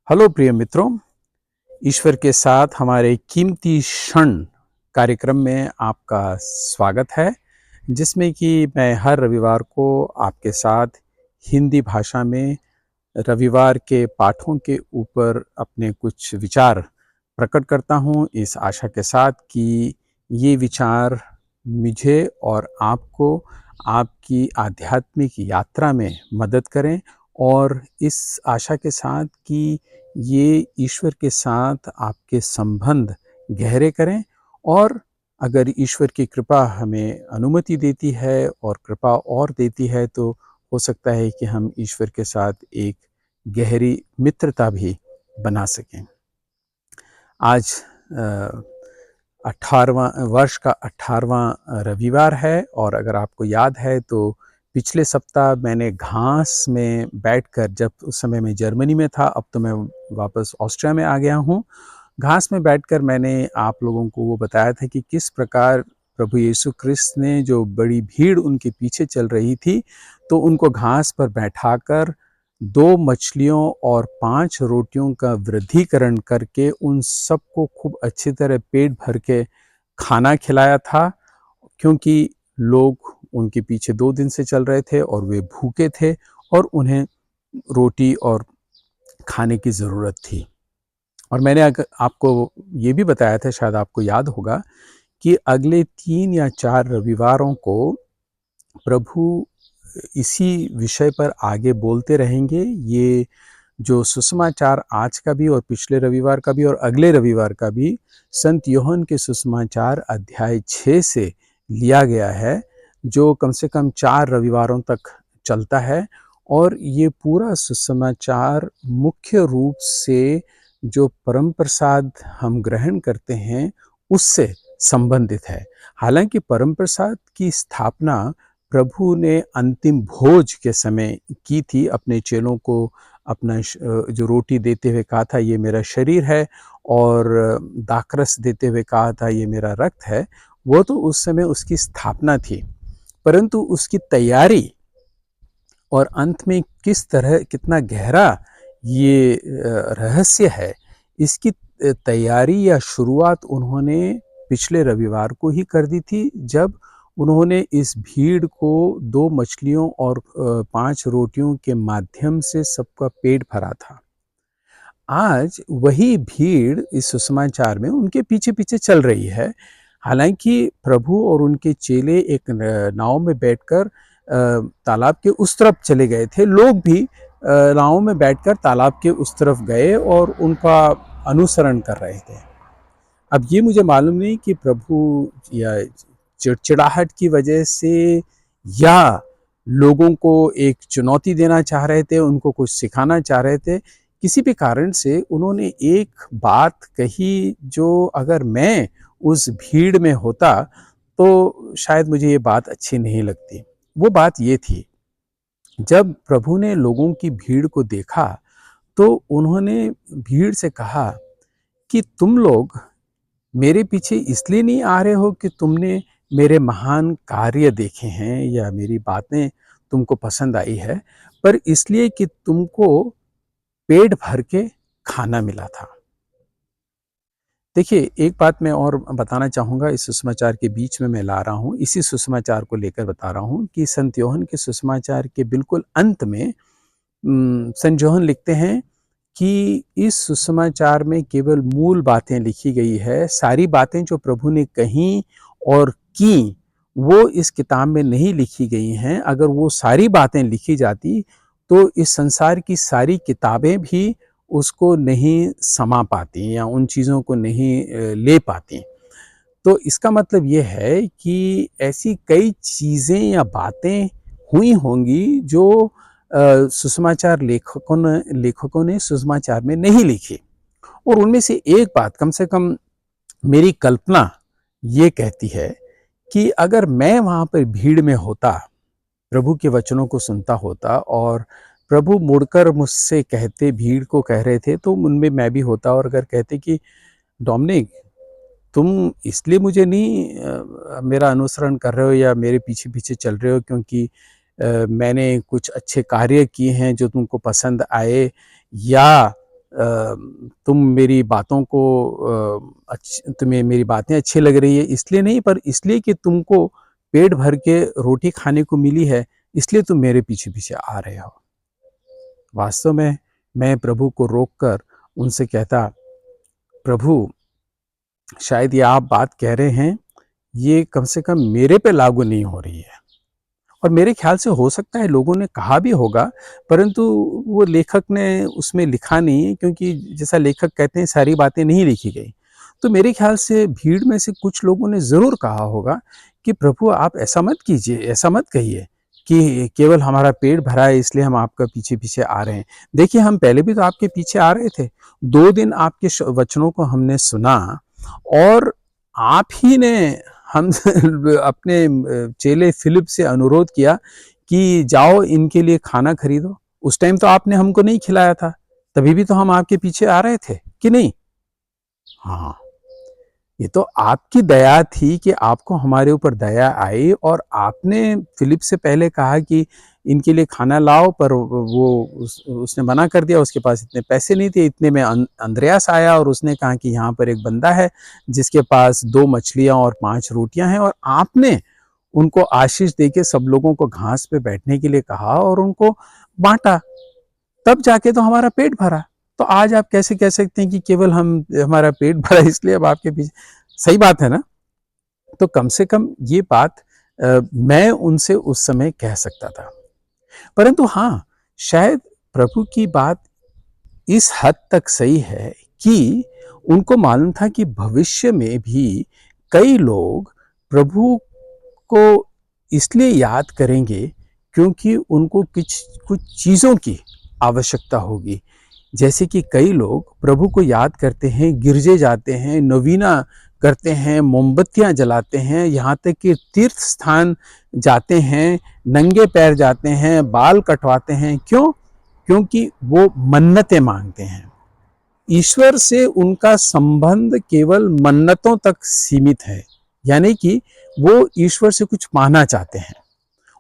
Hello प्रिय मित्रों, ईश्वर के साथ हमारे कीमती क्षण कार्यक्रम में आपका स्वागत है, जिसमें कि मैं हर रविवार को आपके साथ हिंदी भाषा में रविवार के पाठों के ऊपर अपने कुछ विचार प्रकट करता हूँ, इस आशा के साथ कि ये विचार मुझे और आपको आपकी आध्यात्मिक यात्रा में मदद करें और इस आशा के साथ कि ये ईश्वर के साथ आपके संबंध गहरे करें। और अगर ईश्वर की कृपा हमें अनुमति देती है और कृपा और देती है, तो हो सकता है कि हम ईश्वर के साथ एक गहरी मित्रता भी बना सकें। आज 18वां वर्ष का 18वां रविवार है और अगर आपको याद है तो पिछले सप्ताह मैंने घास में बैठकर, जब उस समय मैं जर्मनी में था, अब तो मैं वापस ऑस्ट्रिया में आ गया हूँ, घास में बैठकर मैंने आप लोगों को वो बताया था कि किस प्रकार प्रभु यीशु क्रिस्त ने, जो बड़ी भीड़ उनके पीछे चल रही थी, तो उनको घास पर बैठाकर 2 मछलियों और 5 रोटियों का वृद्धिकरण करके उन सबको खूब अच्छी तरह पेट भर के खाना खिलाया था, क्योंकि लोग उनके पीछे 2 दिन से चल रहे थे और वे भूखे थे और उन्हें रोटी और खाने की ज़रूरत थी। और मैंने आपको ये भी बताया था, शायद आपको याद होगा, कि अगले 3 या 4 रविवारों को प्रभु इसी विषय पर आगे बोलते रहेंगे। ये जो सुसमाचार आज का भी और पिछले रविवार का भी और अगले रविवार का भी संत यूहन्ना के सुसमाचार अध्याय 6 से लिया गया है, जो कम से कम 4 रविवारों तक चलता है। और ये पूरा सुसमाचार मुख्य रूप से जो परम प्रसाद हम ग्रहण करते हैं उससे संबंधित है। हालांकि परम प्रसाद की स्थापना प्रभु ने अंतिम भोज के समय की थी, अपने चेलों को अपना जो रोटी देते हुए कहा था, ये मेरा शरीर है, और दाखरस देते हुए कहा था, ये मेरा रक्त है। वो तो उस समय उसकी स्थापना थी, परंतु उसकी तैयारी और अंत में किस तरह, कितना गहरा ये रहस्य है, इसकी तैयारी या शुरुआत उन्होंने पिछले रविवार को ही कर दी थी, जब उन्होंने इस भीड़ को 2 मछलियों और 5 रोटियों के माध्यम से सबका पेट भरा था। आज वही भीड़ इस सुसमाचार में उनके पीछे पीछे चल रही है। हालांकि प्रभु और उनके चेले एक नाव में बैठकर तालाब के उस तरफ चले गए थे। लोग भी नाव में बैठकर तालाब के उस तरफ गए और उनका अनुसरण कर रहे थे। अब ये मुझे मालूम नहीं कि प्रभु या चिड़चिड़ाहट की वजह से, या लोगों को एक चुनौती देना चाह रहे थे, उनको कुछ सिखाना चाह रहे थे, किसी भी कारण से उन्होंने एक बात कही जो अगर मैं उस भीड़ में होता तो शायद मुझे ये बात अच्छी नहीं लगती। वो बात ये थी, जब प्रभु ने लोगों की भीड़ को देखा तो उन्होंने भीड़ से कहा कि तुम लोग मेरे पीछे इसलिए नहीं आ रहे हो कि तुमने मेरे महान कार्य देखे हैं या मेरी बातें तुमको पसंद आई है, पर इसलिए कि तुमको पेट भर के खाना मिला था। देखिए, एक बात मैं और बताना चाहूँगा, इस सुसमाचार के बीच में मैं ला रहा हूँ, इसी सुसमाचार को लेकर बता रहा हूँ कि संत यूहन्ना के सुसमाचार के बिल्कुल अंत में संत यूहन्ना लिखते हैं कि इस सुसमाचार में केवल मूल बातें लिखी गई है। सारी बातें जो प्रभु ने कहीं और की, वो इस किताब में नहीं लिखी गई हैं। अगर वो सारी बातें लिखी जाती तो इस संसार की सारी किताबें भी उसको नहीं समा पाती या उन चीज़ों को नहीं ले पाती। तो इसका मतलब ये है कि ऐसी कई चीज़ें या बातें हुई होंगी जो सुसमाचार लेखकों ने सुसमाचार में नहीं लिखी। और उनमें से एक बात, कम से कम मेरी कल्पना ये कहती है कि अगर मैं वहाँ पर भीड़ में होता, प्रभु के वचनों को सुनता होता और प्रभु मुड़कर मुझसे कहते, भीड़ को कह रहे थे, तो उनमें मैं भी होता और अगर कहते कि डोमिनिक, तुम इसलिए मुझे नहीं मेरा अनुसरण कर रहे हो या मेरे पीछे पीछे चल रहे हो क्योंकि मैंने कुछ अच्छे कार्य किए हैं जो तुमको पसंद आए, या तुम मेरी बातों को तुम्हें मेरी बातें अच्छी लग रही है इसलिए नहीं, पर इसलिए कि तुमको पेट भर के रोटी खाने को मिली है, इसलिए तुम मेरे पीछे पीछे आ रहे हो। वास्तव में मैं प्रभु को रोककर उनसे कहता, प्रभु शायद ये आप बात कह रहे हैं, ये कम से कम मेरे पे लागू नहीं हो रही है। और मेरे ख्याल से हो सकता है लोगों ने कहा भी होगा, परंतु वो लेखक ने उसमें लिखा नहीं, क्योंकि जैसा लेखक कहते हैं सारी बातें नहीं लिखी गई। तो मेरे ख्याल से भीड़ में से कुछ लोगों ने ज़रूर कहा होगा कि प्रभु आप ऐसा मत कीजिए, ऐसा मत कहिए कि केवल हमारा पेट भरा है इसलिए हम आपका पीछे-पीछे आ रहे हैं। देखिए हम पहले भी तो आपके पीछे आ रहे थे। 2 दिन आपके वचनों को हमने सुना और आप ही ने हम अपने चेले फिलिप से अनुरोध किया कि जाओ इनके लिए खाना खरीदो। उस टाइम तो आपने हमको नहीं खिलाया था, तभी भी तो हम आपके पीछे आ रहे थे कि नहीं? हाँ, ये तो आपकी दया थी कि आपको हमारे ऊपर दया आई और आपने फिलिप से पहले कहा कि इनके लिए खाना लाओ, पर वो उसने मना कर दिया, उसके पास इतने पैसे नहीं थे। इतने में अंद्रयास आया और उसने कहा कि यहाँ पर एक बंदा है जिसके पास 2 मछलियाँ और 5 रोटियाँ हैं, और आपने उनको आशीष देके सब लोगों को घास पे बैठने के लिए कहा और उनको बांटा, तब जाके तो हमारा पेट भरा। तो आज आप कैसे कह सकते हैं कि केवल हम हमारा पेट भरा इसलिए अब आपके पीछे? सही बात है ना? तो कम से कम ये बात मैं उनसे उस समय कह सकता था। परंतु हाँ, शायद प्रभु की बात इस हद तक सही है कि उनको मालूम था कि भविष्य में भी कई लोग प्रभु को इसलिए याद करेंगे क्योंकि उनको कुछ कुछ चीज़ों की आवश्यकता होगी। जैसे कि कई लोग प्रभु को याद करते हैं, गिरजे जाते हैं, नवीना करते हैं, मोमबत्तियाँ जलाते हैं, यहाँ तक कि तीर्थ स्थान जाते हैं, नंगे पैर जाते हैं, बाल कटवाते हैं। क्यों? क्योंकि वो मन्नतें मांगते हैं। ईश्वर से उनका संबंध केवल मन्नतों तक सीमित है, यानी कि वो ईश्वर से कुछ पाना चाहते हैं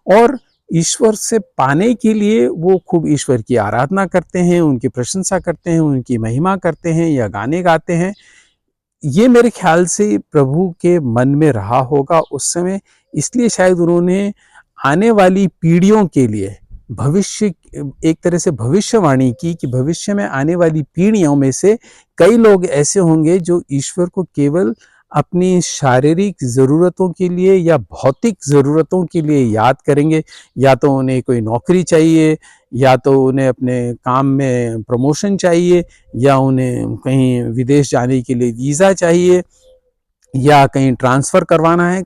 और ईश्वर से पाने के लिए वो खूब ईश्वर की आराधना करते हैं, उनकी प्रशंसा करते हैं, उनकी महिमा करते हैं या गाने गाते हैं। ये मेरे ख्याल से प्रभु के मन में रहा होगा उस समय, इसलिए शायद उन्होंने आने वाली पीढ़ियों के लिए भविष्य, एक तरह से भविष्यवाणी की कि भविष्य में आने वाली पीढ़ियों में से कई लोग ऐसे होंगे जो ईश्वर को केवल अपनी शारीरिक ज़रूरतों के लिए या भौतिक ज़रूरतों के लिए याद करेंगे। या तो उन्हें कोई नौकरी चाहिए, या तो उन्हें अपने काम में प्रमोशन चाहिए, या उन्हें कहीं विदेश जाने के लिए वीज़ा चाहिए, या कहीं ट्रांसफ़र करवाना है,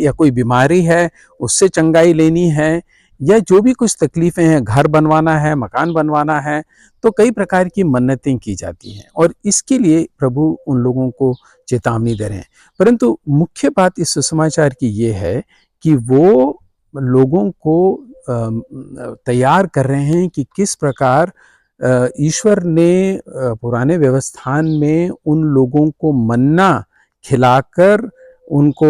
या कोई बीमारी है उससे चंगाई लेनी है, या जो भी कुछ तकलीफ़ें हैं, घर बनवाना है, मकान बनवाना है, तो कई प्रकार की मन्नतें की जाती हैं और इसके लिए प्रभु उन लोगों को चेतावनी दे रहे हैं। परंतु मुख्य बात इस सुसमाचार की ये है कि वो लोगों को तैयार कर रहे हैं कि किस प्रकार ईश्वर ने पुराने व्यवस्थान में उन लोगों को मन्ना खिलाकर उनको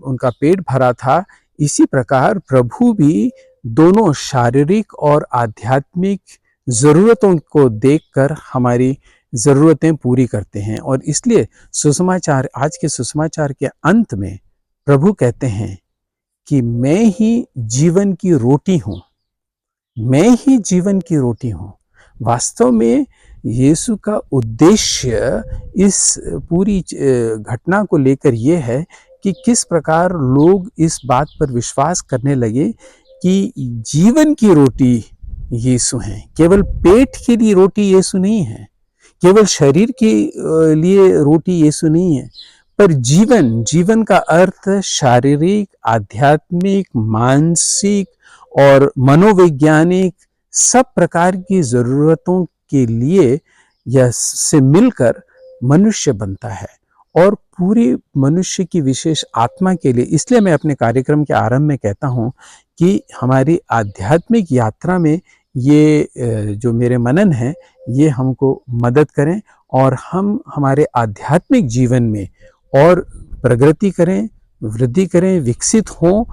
उनका पेट भरा था। इसी प्रकार प्रभु भी दोनों शारीरिक और आध्यात्मिक ज़रूरतों को देखकर हमारी ज़रूरतें पूरी करते हैं और इसलिए सुसमाचार, आज के सुसमाचार के अंत में प्रभु कहते हैं कि मैं ही जीवन की रोटी हूँ, मैं ही जीवन की रोटी हूँ। वास्तव में यीशु का उद्देश्य इस पूरी घटना को लेकर ये है कि किस प्रकार लोग इस बात पर विश्वास करने लगे कि जीवन की रोटी यीशु हैं। केवल पेट के लिए रोटी यीशु नहीं है, केवल शरीर के लिए रोटी यीशु नहीं है, पर जीवन का अर्थ शारीरिक, आध्यात्मिक, मानसिक और मनोवैज्ञानिक सब प्रकार की ज़रूरतों के लिए यह से मिलकर मनुष्य बनता है और पूरी मनुष्य की विशेष आत्मा के लिए। इसलिए मैं अपने कार्यक्रम के आरंभ में कहता हूँ कि हमारी आध्यात्मिक यात्रा में ये जो मेरे मनन हैं, ये हमको मदद करें और हम हमारे आध्यात्मिक जीवन में और प्रगति करें, वृद्धि करें, विकसित हों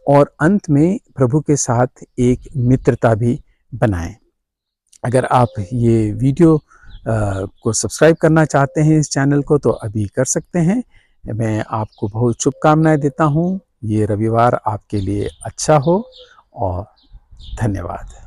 और अंत में प्रभु के साथ एक मित्रता भी बनाएं। अगर आप ये वीडियो को सब्सक्राइब करना चाहते हैं इस चैनल को तो अभी कर सकते हैं। मैं आपको बहुत शुभकामनाएँ देता हूँ। ये रविवार आपके लिए अच्छा हो और धन्यवाद।